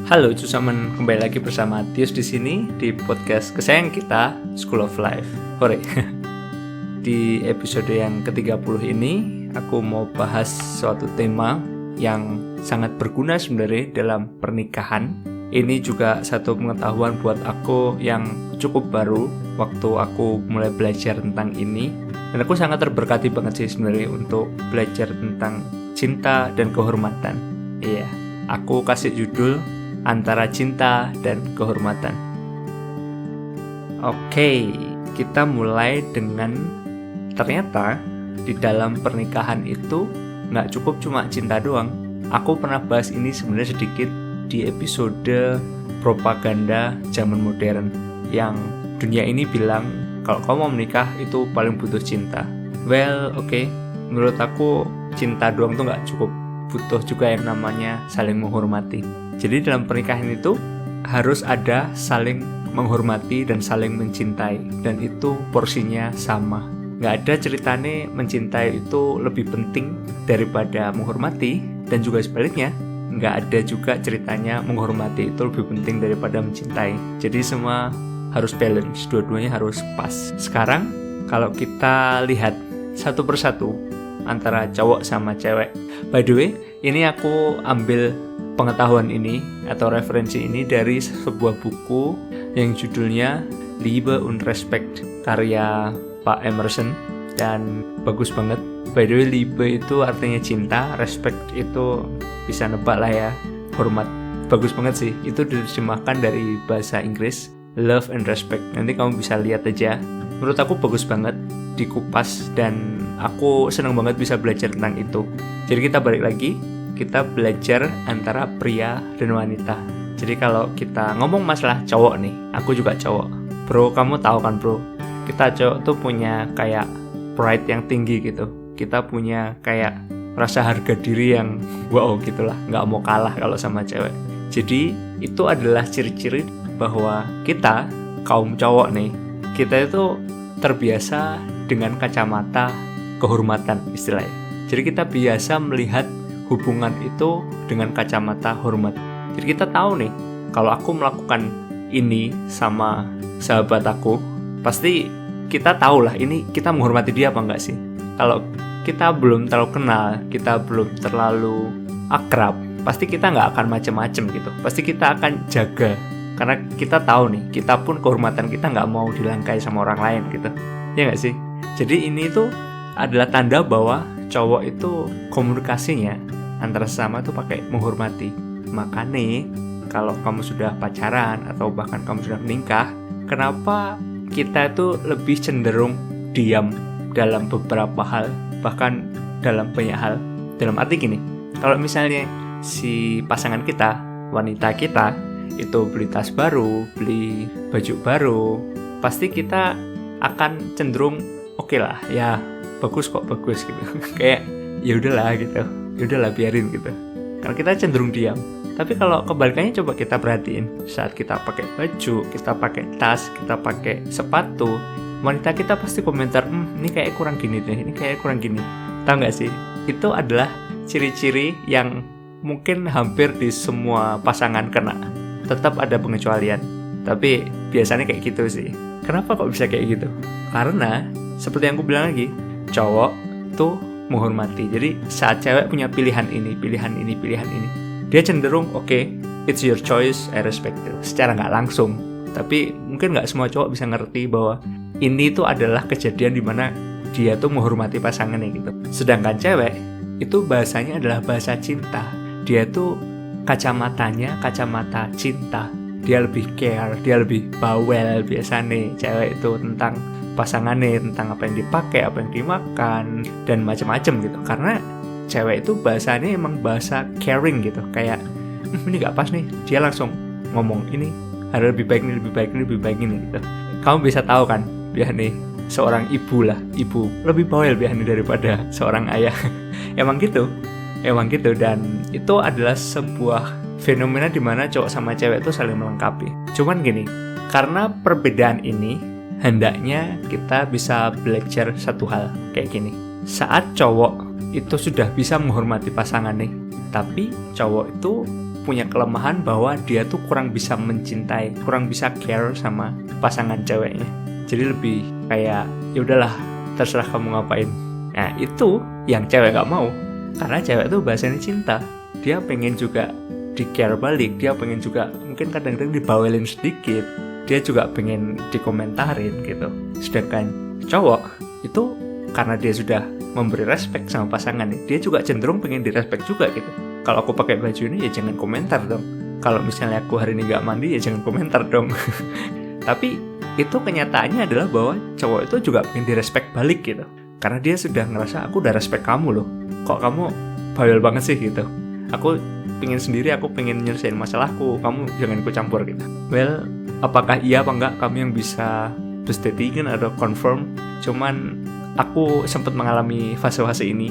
Halo cusamen, kembali lagi bersama Tius di sini di podcast kesayangan kita, School of Life. Hore. Di episode yang ke-30 ini, aku mau bahas suatu tema yang sangat berguna sebenarnya dalam pernikahan. Ini juga satu pengetahuan buat aku yang cukup baru waktu aku mulai belajar tentang ini. Dan aku sangat terberkati banget sih sebenarnya untuk belajar tentang cinta dan kehormatan. Iya, aku kasih judul Antara Cinta dan Kehormatan. Oke, kita mulai dengan ternyata di dalam pernikahan itu nggak cukup cuma cinta doang. Aku pernah bahas ini sebenarnya sedikit di episode propaganda zaman modern yang dunia ini bilang kalau kamu mau menikah itu paling butuh cinta. Well, oke. Menurut aku cinta doang tuh nggak cukup, butuh juga yang namanya saling menghormati. Jadi dalam pernikahan itu harus ada saling menghormati dan saling mencintai, dan itu porsinya sama. Nggak ada ceritanya mencintai itu lebih penting daripada menghormati, dan juga sebaliknya nggak ada juga ceritanya menghormati itu lebih penting daripada mencintai. Jadi semua harus balance, dua-duanya harus pas. Sekarang kalau kita lihat satu persatu antara cowok sama cewek. By the way, ini aku ambil pengetahuan ini atau referensi ini dari sebuah buku yang judulnya Liebe und Respekt karya Pak Emerson, dan bagus banget. By the way, Liebe itu artinya cinta, respect itu bisa nebak lah ya, hormat. Bagus banget sih, itu diterjemahkan dari bahasa Inggris, love and respect. Nanti kamu bisa lihat aja. Menurut aku bagus banget dikupas, dan aku senang banget bisa belajar tentang itu. Jadi kita balik lagi, kita belajar antara pria dan wanita. Jadi kalau kita ngomong masalah cowok nih, aku juga cowok. Bro, kamu tahu kan bro, kita cowok tuh punya kayak pride yang tinggi gitu. Kita punya kayak rasa harga diri yang wow gitulah, nggak mau kalah kalau sama cewek. Jadi itu adalah ciri-ciri bahwa kita, kaum cowok nih, kita itu terbiasa dengan kacamata kehormatan istilahnya. Jadi kita biasa melihat hubungan itu dengan kacamata hormat. Jadi kita tahu nih, kalau aku melakukan ini sama sahabat aku, pasti kita tahu lah ini kita menghormati dia apa enggak sih. Kalau kita belum terlalu kenal, kita belum terlalu akrab, pasti kita nggak akan macem-macem gitu. Pasti kita akan jaga, karena kita tahu nih, kita pun kehormatan kita nggak mau dilangkai sama orang lain gitu. Ya nggak sih? Jadi ini tuh adalah tanda bahwa cowok itu komunikasinya antara sesama tuh pakai menghormati. Makanya kalau kamu sudah pacaran atau bahkan kamu sudah menikah, kenapa kita itu lebih cenderung diam dalam beberapa hal, bahkan dalam banyak hal. Dalam arti gini, kalau misalnya si pasangan kita, wanita kita itu beli tas baru, beli baju baru, pasti kita akan cenderung oke lah, ya bagus gitu. Kayak ya udahlah gitu. Ya udahlah biarin gitu. Karena kita cenderung diam. Tapi kalau kebalikannya coba kita perhatiin, saat kita pakai baju, kita pakai tas, kita pakai sepatu, wanita kita pasti komentar, ini kayak kurang gini deh, ini kayak kurang gini. Tahu nggak sih? Itu adalah ciri-ciri yang mungkin hampir di semua pasangan kena. Tetap ada pengecualian, tapi biasanya kayak gitu sih. Kenapa kok bisa kayak gitu? Karena seperti yang aku bilang lagi, cowok tuh menghormati. Jadi saat cewek punya pilihan ini, dia cenderung oke, it's your choice, I respect it. Secara nggak langsung, tapi mungkin nggak semua cowok bisa ngerti bahwa ini tuh adalah kejadian di mana dia tuh menghormati pasangannya gitu. Sedangkan cewek itu bahasanya adalah bahasa cinta. Dia tuh kacamatanya kacamata cinta. Dia lebih care, dia lebih bawel biasanya cewek itu tentang pasangannya, tentang apa yang dipakai, apa yang dimakan, dan macam-macam gitu. Karena cewek itu bahasanya emang bahasa caring gitu. Kayak ini gak pas nih, dia langsung ngomong ini ada lebih baik ini gitu. Kamu bisa tahu kan, biar nih seorang ibu lebih bawel biar nih daripada seorang ayah. Emang gitu. Dan itu adalah sebuah fenomena di mana cowok sama cewek itu saling melengkapi. Cuman gini, karena perbedaan ini, hendaknya kita bisa belajar satu hal kayak gini. Saat cowok itu sudah bisa menghormati pasangannya, tapi cowok itu punya kelemahan bahwa dia tuh kurang bisa mencintai, kurang bisa care sama pasangan ceweknya. Jadi lebih kayak ya udahlah, terserah kamu ngapain. Nah itu yang cewek gak mau, karena cewek tuh bahasanya cinta. Dia pengen juga di care balik, dia pengen juga mungkin kadang-kadang dibawelin sedikit, dia juga pengen dikomentarin gitu. Sedangkan cowok itu karena dia sudah memberi respect sama pasangannya, dia juga cenderung pengen direspect juga gitu. Kalau aku pakai baju ini ya jangan komentar dong, kalau misalnya aku hari ini gak mandi ya jangan komentar dong. Tapi itu kenyataannya adalah bahwa cowok itu juga pengen direspect balik gitu, karena dia sudah ngerasa aku udah respect kamu loh, kok kamu bawel banget sih gitu. Aku pengen sendiri, aku pengen nyelesain masalahku, kamu jangan ikut campur gitu. Well, apakah iya apa enggak kamu yang bisa pastikan atau confirm. Cuman aku sempat mengalami fase-fase ini.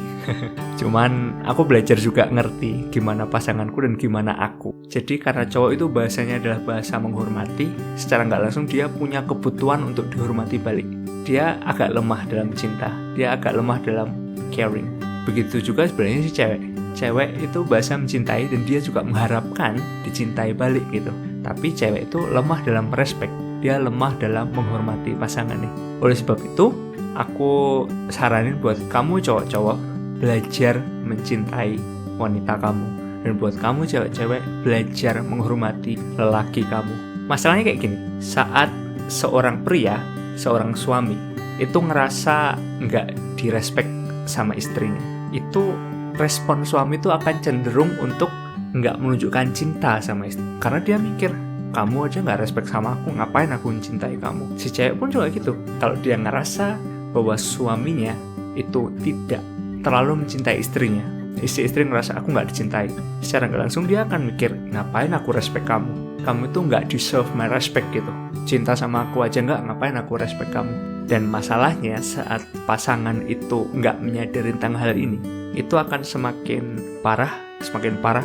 Cuman aku belajar juga ngerti gimana pasanganku dan gimana aku. Jadi karena cowok itu bahasanya adalah bahasa menghormati, secara nggak langsung dia punya kebutuhan untuk dihormati balik. Dia agak lemah dalam cinta, dia agak lemah dalam caring. Begitu juga sebenarnya si cewek. Cewek itu bahasa mencintai dan dia juga mengharapkan dicintai balik gitu. Tapi cewek itu lemah dalam respect, dia lemah dalam menghormati pasangannya. Oleh sebab itu, aku saranin buat kamu cowok-cowok belajar mencintai wanita kamu, dan buat kamu cewek-cewek belajar menghormati lelaki kamu. Masalahnya kayak gini, saat seorang pria, seorang suami itu ngerasa nggak direspek sama istrinya, itu respon suami itu akan cenderung untuk nggak menunjukkan cinta sama istri, karena dia mikir kamu aja nggak respect sama aku, ngapain aku mencintai kamu. Si cewek pun juga gitu, kalau dia ngerasa bahwa suaminya itu tidak terlalu mencintai istrinya, istri ngerasa aku nggak dicintai, secara nggak langsung dia akan mikir ngapain aku respect kamu itu nggak deserve my respect gitu, cinta sama aku aja nggak, ngapain aku respect kamu. Dan masalahnya saat pasangan itu nggak menyadari tentang hal ini, itu akan semakin parah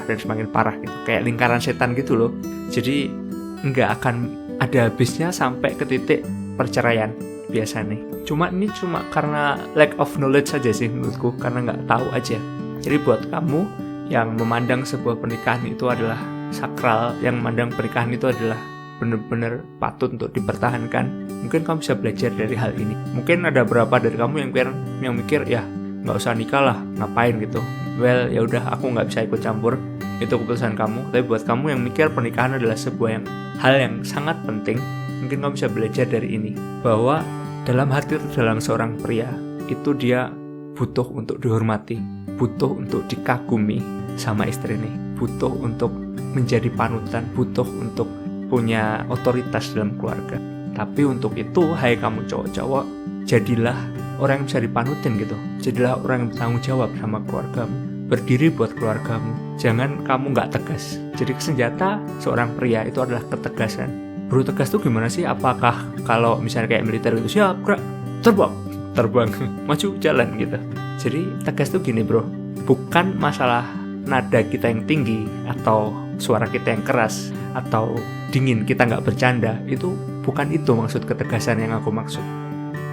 dan semakin parah gitu, kayak lingkaran setan gitu loh. Jadi nggak akan ada habisnya sampai ke titik perceraian biasanya. Cuma karena lack of knowledge saja sih menurutku, karena nggak tahu aja. Jadi buat kamu yang memandang sebuah pernikahan itu adalah sakral, yang memandang pernikahan itu adalah benar-benar patut untuk dipertahankan, mungkin kamu bisa belajar dari hal ini. Mungkin ada beberapa dari kamu yang mikir ya nggak usah nikah lah, ngapain gitu. Well, ya udah, aku nggak bisa ikut campur, itu keputusan kamu. Tapi buat kamu yang mikir pernikahan adalah sebuah hal yang sangat penting, mungkin kamu bisa belajar dari ini, bahwa dalam hati dalam seorang pria itu dia butuh untuk dihormati, butuh untuk dikagumi sama istrinya, butuh untuk menjadi panutan, butuh untuk punya otoritas dalam keluarga. Tapi untuk itu, hai kamu cowok-cowok, jadilah orang yang bisa dipanutin gitu. Jadilah orang yang bertanggung jawab sama keluargamu, berdiri buat keluargamu. Jangan kamu nggak tegas. Jadi senjata seorang pria itu adalah ketegasan. Bro, tegas tuh gimana sih? Apakah kalau misalnya kayak militer itu siap, gerak, terbang, maju, jalan gitu. Jadi tegas tuh gini bro, bukan masalah nada kita yang tinggi atau suara kita yang keras atau dingin, kita nggak bercanda, itu bukan itu maksud ketegasan yang aku maksud.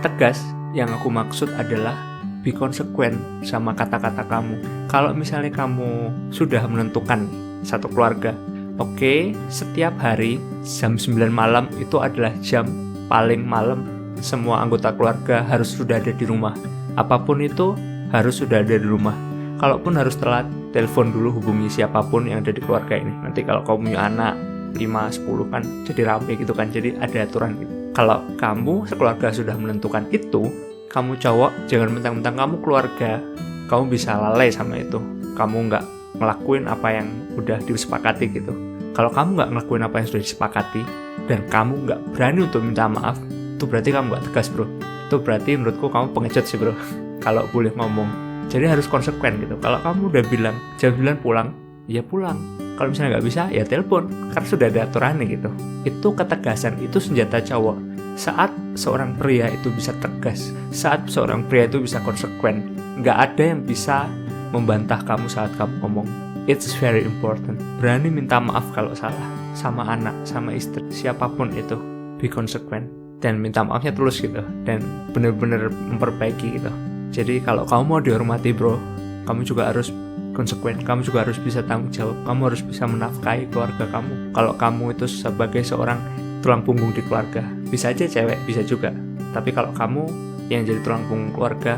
Tegas yang aku maksud adalah be consequent sama kata-kata kamu. Kalau misalnya kamu sudah menentukan satu keluarga, oke, setiap hari jam 9 malam itu adalah jam paling malam semua anggota keluarga harus sudah ada di rumah. Apapun itu harus sudah ada di rumah. Kalaupun harus telat, telepon dulu, hubungi siapapun yang ada di keluarga ini. Nanti kalau kamu punya anak 5-10 kan jadi rame gitu kan, jadi ada aturan gitu. Kalau kamu sekeluarga sudah menentukan itu, kamu cowok jangan mentang-mentang kamu keluarga kamu bisa lalai sama itu, kamu nggak ngelakuin apa yang udah disepakati gitu. Kalau kamu nggak ngelakuin apa yang sudah disepakati dan kamu nggak berani untuk minta maaf, itu berarti kamu nggak tegas bro. Itu berarti menurutku kamu pengecut sih bro. Kalau boleh ngomong, jadi harus konsekuen gitu. Kalau kamu udah bilang jam 9 pulang, ya pulang. Kalau misalnya nggak bisa, ya telepon, karena sudah ada aturannya gitu. Itu ketegasan, itu senjata cowok. Saat seorang pria itu bisa tegas, saat seorang pria itu bisa konsekuen, nggak ada yang bisa membantah kamu saat kamu ngomong. It's very important. Berani minta maaf kalau salah, sama anak, sama istri, siapapun itu. Be consequent dan minta maafnya tulus gitu, dan benar-benar memperbaiki gitu. Jadi kalau kamu mau dihormati bro, kamu juga harus konsekuen. Kamu juga harus bisa tanggung jawab. Kamu harus bisa menafkahi keluarga kamu. Kalau kamu itu sebagai seorang tulang punggung di keluarga, bisa aja cewek, bisa juga. Tapi kalau kamu yang jadi tulang punggung keluarga,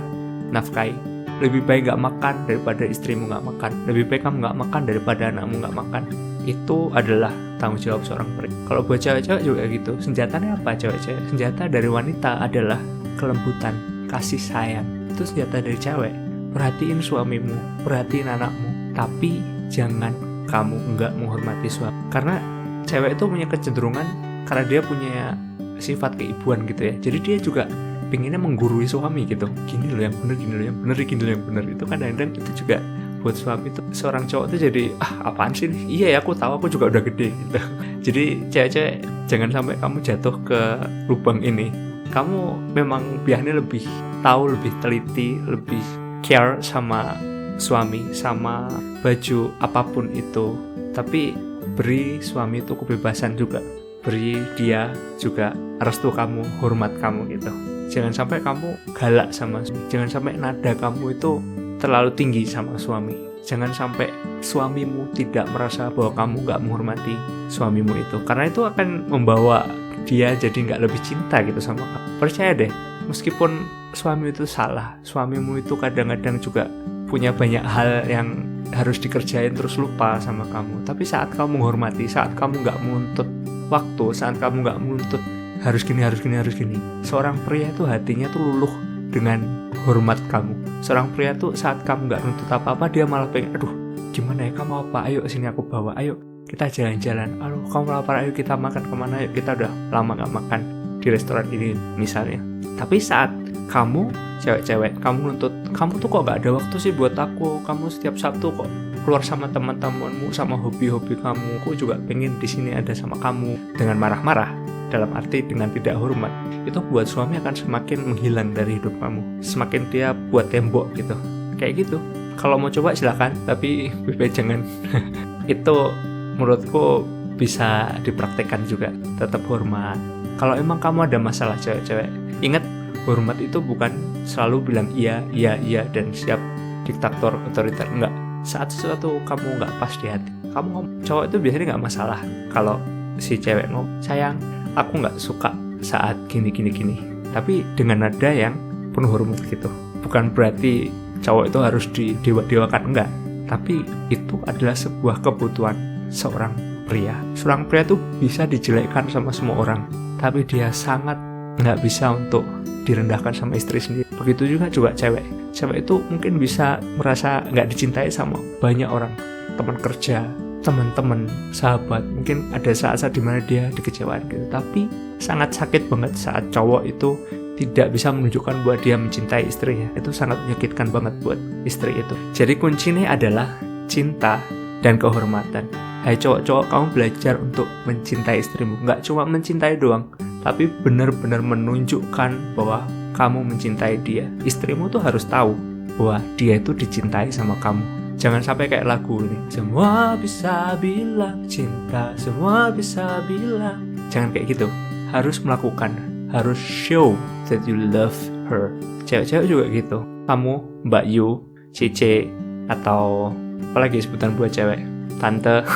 nafkahi. Lebih baik gak makan daripada istrimu gak makan. Lebih baik kamu gak makan daripada anakmu gak makan. Itu adalah tanggung jawab seorang pria. Kalau buat cewek-cewek juga gitu. Senjatanya apa cewek-cewek? Senjata dari wanita adalah kelembutan, kasih sayang. Itu senjata dari cewek. Perhatiin suamimu, perhatiin anakmu, tapi jangan kamu enggak menghormati suami. Karena cewek itu punya kecenderungan, karena dia punya sifat keibuan gitu ya. Jadi dia juga pengennya menggurui suami gitu. Gini loh yang bener, gini loh yang bener, gini loh yang bener. Itu kadang-kadang itu juga buat suami itu, seorang cowok itu jadi apaan sih nih? Iya ya, aku tahu, aku juga udah gede gitu. Jadi cewek-cewek jangan sampai kamu jatuh ke lubang ini. Kamu memang biasanya lebih tahu, lebih teliti, lebih care sama suami, sama baju apapun itu. Tapi beri suami itu kebebasan juga. Beri dia juga restu kamu, hormat kamu gitu. Jangan sampai kamu galak sama suami. Jangan sampai nada kamu itu terlalu tinggi sama suami. Jangan sampai suamimu tidak merasa bahwa kamu gak menghormati suamimu itu. Karena itu akan membawa dia jadi gak lebih cinta gitu sama kamu. Percaya deh, meskipun suami itu salah, suamimu itu kadang-kadang juga punya banyak hal yang harus dikerjain terus lupa sama kamu. Tapi saat kamu menghormati, saat kamu gak menuntut waktu, saat kamu gak menuntut harus gini, seorang pria itu hatinya tuh luluh dengan hormat kamu. Seorang pria tuh saat kamu gak nuntut apa-apa, dia malah pengen, aduh gimana ya, kamu apa, ayo sini aku bawa, ayo kita jalan-jalan, aduh kamu lapar, ayo kita makan kemana, ayo kita udah lama gak makan di restoran ini misalnya. Tapi saat kamu cewek-cewek, kamu nuntut, kamu tuh kok gak ada waktu sih buat aku, kamu setiap Sabtu kok keluar sama teman-temanmu, sama hobi-hobi kamu, aku juga pengen di sini ada sama kamu, dengan marah-marah, dalam arti dengan tidak hormat, itu buat suami akan semakin menghilang dari hidup kamu, semakin dia buat tembok gitu, kayak gitu. Kalau mau coba silakan, tapi lebih baik jangan. Itu menurutku bisa dipraktekkan juga, tetap hormat. Kalau emang kamu ada masalah cewek-cewek, ingat hormat itu bukan selalu bilang iya dan siap diktator otoriter, enggak. Saat sesuatu kamu nggak pas di hati, kamu ngomong. Cowok itu biasanya nggak masalah kalau si cewek ngomong, sayang aku nggak suka saat gini, tapi dengan nada yang penuh hormat gitu. Bukan berarti cowok itu harus didewa-dewakan, enggak, tapi itu adalah sebuah kebutuhan seorang pria. Seorang pria tuh bisa dijelekkan sama semua orang, tapi dia sangat nggak bisa untuk direndahkan sama istri sendiri. Begitu juga cewek. Cewek itu mungkin bisa merasa nggak dicintai sama banyak orang, teman kerja, teman-teman, sahabat. Mungkin ada saat-saat dimana dia dikecewakan gitu. Tapi sangat sakit banget saat cowok itu tidak bisa menunjukkan bahwa dia mencintai istrinya. Itu sangat menyakitkan banget buat istri itu. Jadi kuncinya adalah cinta dan kehormatan. Hai cowok-cowok, kamu belajar untuk mencintai istrimu. Nggak cuma mencintai doang, tapi benar-benar menunjukkan bahwa kamu mencintai dia. Istrimu tuh harus tahu bahwa dia itu dicintai sama kamu. Jangan sampai kayak lagu ini, semua bisa bilang cinta, semua bisa bilang. Jangan kayak gitu. Harus melakukan, harus show that you love her. Cewek-cewek juga gitu. Kamu, Mbak Yu, Cice, atau apalagi sebutan buat cewek, tante,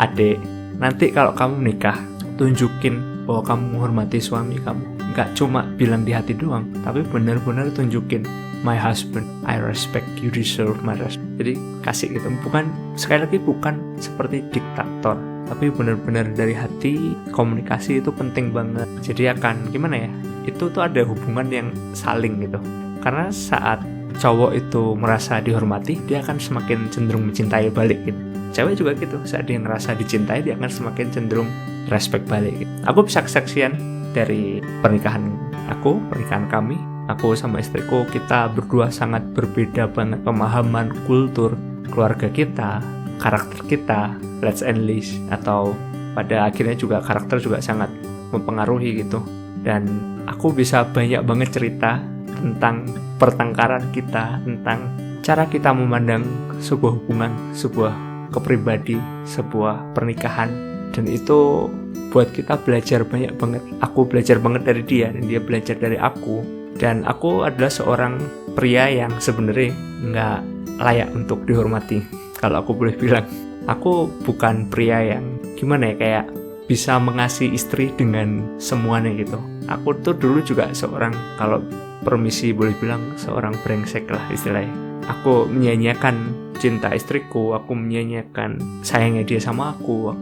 adik. Nanti kalau kamu menikah, tunjukin bahwa kamu menghormati suami kamu. Gak cuma bilang di hati doang, tapi benar-benar tunjukin, my husband, I respect, you deserve my respect. Jadi kasih gitu, bukan, sekali lagi bukan seperti diktator, tapi benar-benar dari hati. Komunikasi itu penting banget. Jadi akan gimana ya, itu tuh ada hubungan yang saling gitu. Karena saat cowok itu merasa dihormati, dia akan semakin cenderung mencintai balik gitu. Cewek juga gitu, saat dia ngerasa dicintai, dia akan semakin cenderung respect balik gitu. Aku bisa kesaksian dari pernikahan kami. Aku sama istriku, kita berdua sangat berbeda banget pemahaman kultur keluarga kita, karakter kita, let's and list, atau pada akhirnya juga karakter juga sangat mempengaruhi gitu. Dan aku bisa banyak banget cerita tentang pertengkaran kita, tentang cara kita memandang sebuah hubungan, sebuah kepribadi, sebuah pernikahan. Dan itu buat kita belajar banyak banget. Aku belajar banget dari dia, dan dia belajar dari aku. Dan aku adalah seorang pria yang sebenarnya nggak layak untuk dihormati. Kalau aku boleh bilang, aku bukan pria yang gimana ya, kayak bisa mengasihi istri dengan semuanya gitu. Aku tuh dulu juga seorang, kalau permisi boleh bilang, seorang brengsek lah istilahnya. Aku menyanyiakan cinta istriku, aku menyanyiakan sayangnya dia sama aku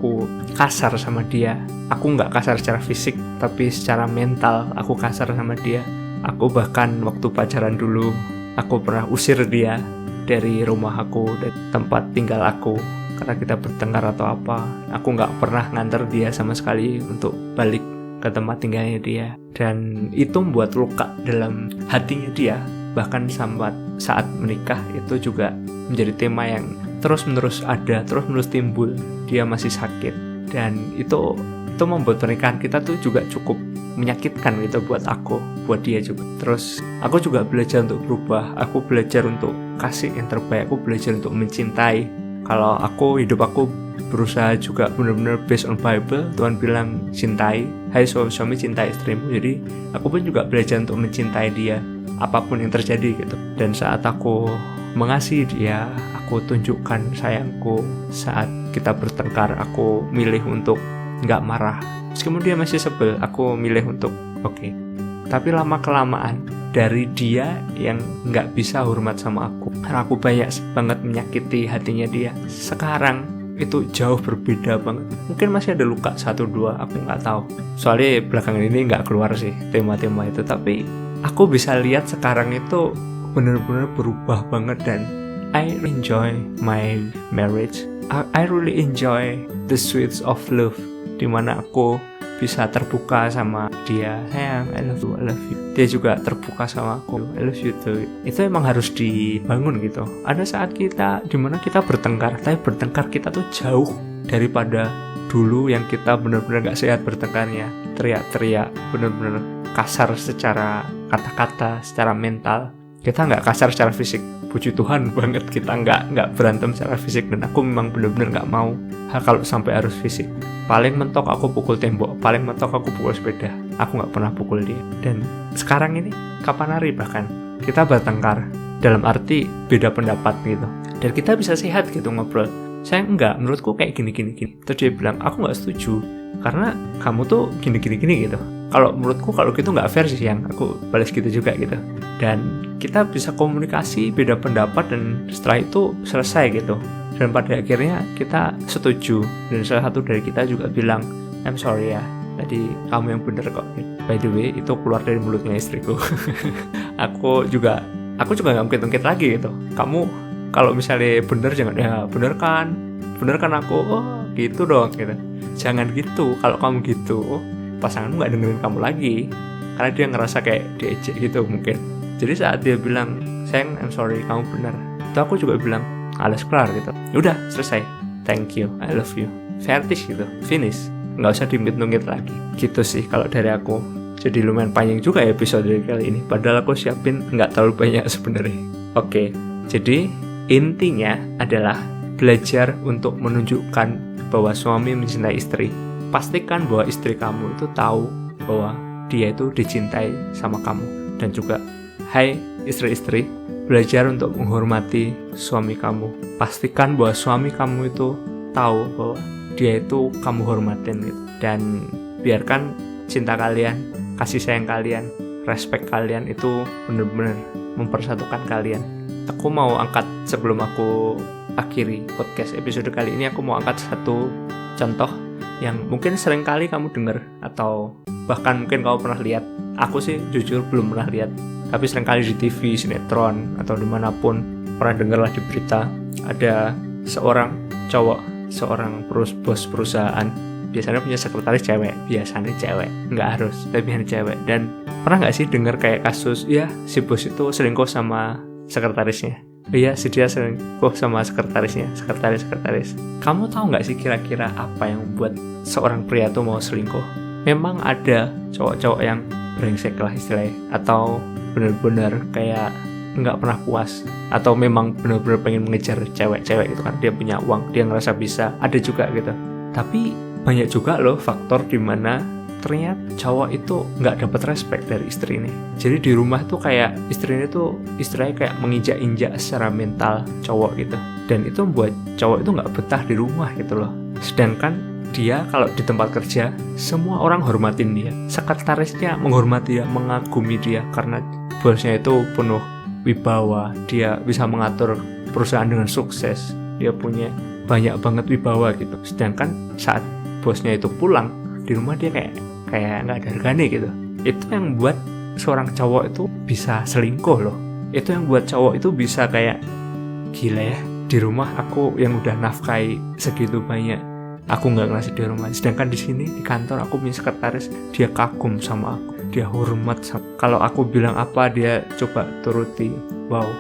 kasar sama dia. Aku nggak kasar secara fisik, tapi secara mental aku kasar sama dia. Aku bahkan waktu pacaran dulu, aku pernah usir dia dari rumah aku, dari tempat tinggal aku, karena kita bertengkar atau apa. Aku nggak pernah nganter dia sama sekali untuk balik ke tempat tinggalnya dia. Dan itu membuat luka dalam hatinya dia. Bahkan sampai saat menikah itu juga menjadi tema yang terus-menerus ada, terus-menerus timbul. Dia masih sakit. Dan itu membuat pernikahan kita tuh juga cukup menyakitkan gitu buat aku, buat dia juga. Terus aku juga belajar untuk berubah. Aku belajar untuk kasih yang terbaik. Aku belajar untuk mencintai. Kalau hidup aku berusaha juga benar-benar based on Bible. Tuhan bilang cintai, hai suami cintai istrimu. Jadi aku pun juga belajar untuk mencintai dia apapun yang terjadi gitu. Dan saat aku mengasihi dia, aku tunjukkan sayangku. Saat kita bertengkar, aku milih untuk nggak marah. Meskipun dia masih sebel, aku milih untuk oke. Tapi lama-kelamaan dari dia yang nggak bisa hormat sama aku, karena aku banyak banget menyakiti hatinya dia. Sekarang itu jauh berbeda banget. Mungkin masih ada luka 1-2, aku nggak tahu. Soalnya belakangan ini nggak keluar sih tema-tema itu. Tapi aku bisa lihat sekarang itu benar-benar berubah banget. Dan I enjoy my marriage. I really enjoy the sweets of love, dimana aku bisa terbuka sama dia. Sayang, I love you. Dia juga terbuka sama aku, I love you too. Itu emang harus dibangun gitu. Ada saat kita dimana kita bertengkar, tapi bertengkar kita tuh jauh daripada dulu yang kita benar-benar gak sehat bertengkarnya. Teriak-teriak, benar-benar kasar secara kata-kata, secara mental. Kita gak kasar secara fisik, puji Tuhan banget kita nggak berantem secara fisik. Dan aku memang benar-benar nggak mau kalau sampai harus fisik. Paling mentok aku pukul tembok, paling mentok aku pukul sepeda. Aku nggak pernah pukul dia. Dan sekarang ini kapan hari bahkan kita bertengkar dalam arti beda pendapat gitu, dan kita bisa sehat gitu ngobrol. Saya enggak, menurutku kayak gini. Terus dia bilang, aku nggak setuju karena kamu tuh gini gitu. Kalau menurutku kalau gitu nggak fair sih, yang aku balas gitu juga gitu. Dan kita bisa komunikasi beda pendapat, dan setelah itu selesai gitu. Dan pada akhirnya kita setuju. Dan salah satu dari kita juga bilang, I'm sorry ya, tadi kamu yang bener kok. By the way, itu keluar dari mulutnya istriku. Aku juga gak mungkin lagi gitu. Kamu kalau misalnya bener, jangan ya bener kan aku, oh gitu dong gitu. Jangan gitu. Kalau kamu gitu, pasanganmu gak dengerin kamu lagi, karena dia ngerasa kayak diejek gitu mungkin. Jadi saat dia bilang, sayang, I'm sorry, kamu benar, itu aku juga bilang, alas kelar gitu. Udah selesai, thank you, I love you, fetish gitu, finish, nggak usah diungkit-ungkit lagi. Gitu sih kalau dari aku. Jadi lumayan panjang juga ya episode kali ini, padahal aku siapin nggak terlalu banyak sebenarnya. Oke, jadi intinya adalah belajar untuk menunjukkan bahwa suami mencintai istri. Pastikan bahwa istri kamu itu tahu bahwa dia itu dicintai sama kamu. Dan juga, hai istri-istri, belajar untuk menghormati suami kamu. Pastikan bahwa suami kamu itu tahu bahwa dia itu kamu hormatin gitu. Dan biarkan cinta kalian, kasih sayang kalian, respect kalian itu benar-benar mempersatukan kalian. Aku mau angkat, sebelum aku akhiri podcast episode kali ini, aku mau angkat satu contoh yang mungkin sering kali kamu dengar, atau bahkan mungkin kamu pernah lihat. Aku sih jujur belum pernah lihat, tapi sering kali di TV, sinetron, atau dimanapun pernah dengar lah di berita. Ada seorang cowok, seorang bos perusahaan, biasanya punya sekretaris cewek, biasanya cewek, nggak harus, tapi hanya cewek. Dan pernah nggak sih dengar kayak kasus, ya si bos itu selingkuh sama sekretarisnya. Iya, si dia selingkuh sama sekretaris. Kamu tahu nggak sih kira-kira apa yang membuat seorang pria tuh mau selingkuh? Memang ada cowok-cowok yang brengsek lah istilahnya, atau benar-benar kayak nggak pernah puas, atau memang benar-benar pengen mengejar cewek-cewek itu kan, dia punya uang, dia ngerasa bisa. Ada juga gitu. Tapi banyak juga loh faktor dimana ternyata cowok itu nggak dapat respect dari istri ini. Jadi di rumah tuh kayak istri ini tuh istilahnya kayak menginjak-injak secara mental cowok gitu. Dan itu membuat cowok itu nggak betah di rumah gitu loh. Sedangkan dia kalau di tempat kerja, semua orang hormatin dia. Sekretarisnya menghormati dia, mengagumi dia karena bosnya itu penuh wibawa. Dia bisa mengatur perusahaan dengan sukses. Dia punya banyak banget wibawa gitu. Sedangkan saat bosnya itu pulang, di rumah dia kayak nggak ada harganya gitu. Itu yang buat seorang cowok itu bisa selingkuh loh. Itu yang buat cowok itu bisa kayak, gila ya, di rumah aku yang udah nafkahi segitu banyak, aku nggak ngasih di rumah. Sedangkan di sini di kantor aku punya sekretaris, dia kagum sama aku, dia hormat sama. Kalau aku bilang apa dia coba turuti. Wow,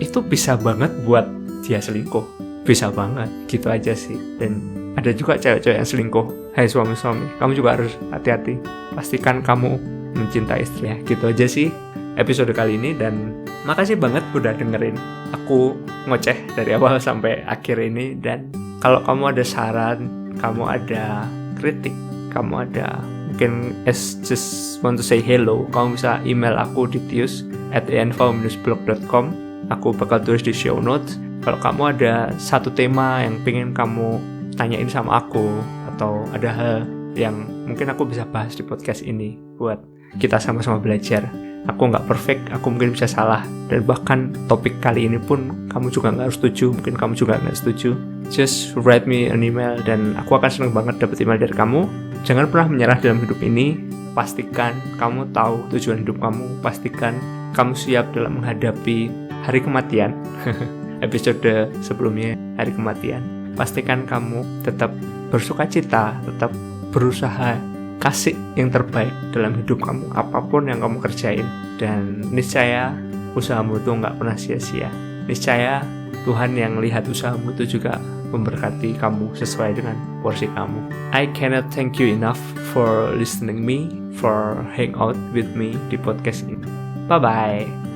itu bisa banget buat dia selingkuh, bisa banget. Gitu aja sih. Dan ada juga cewek-cewek yang selingkuh. Hai suami-suami, kamu juga harus hati-hati. Pastikan kamu mencintai istrinya. Gitu aja sih episode kali ini. Dan makasih banget udah dengerin aku ngoceh dari awal sampai akhir ini. Dan kalau kamu ada saran, kamu ada kritik, kamu ada mungkin just want to say hello, kamu bisa email aku di tius@enfo-blog.com. Aku bakal tulis di show notes. Kalau kamu ada satu tema yang pengen kamu tanyain sama aku, atau ada hal yang mungkin aku bisa bahas di podcast ini buat kita sama-sama belajar. Aku nggak perfect, aku mungkin bisa salah, dan bahkan topik kali ini pun kamu juga nggak harus setuju, mungkin kamu juga nggak setuju. Just write me an email dan aku akan senang banget dapat email dari kamu. Jangan pernah menyerah dalam hidup ini. Pastikan kamu tahu tujuan hidup kamu. Pastikan kamu siap dalam menghadapi hari kematian. Episode sebelumnya hari kematian. Pastikan kamu tetap bersukacita, tetap berusaha kasih yang terbaik dalam hidup kamu, apapun yang kamu kerjain. Dan niscaya usahamu itu nggak pernah sia-sia. Niscaya Tuhan yang lihat usahamu itu juga memberkati kamu sesuai dengan porsi kamu. I cannot thank you enough for listening me, for hang out with me di podcast ini. Bye-bye.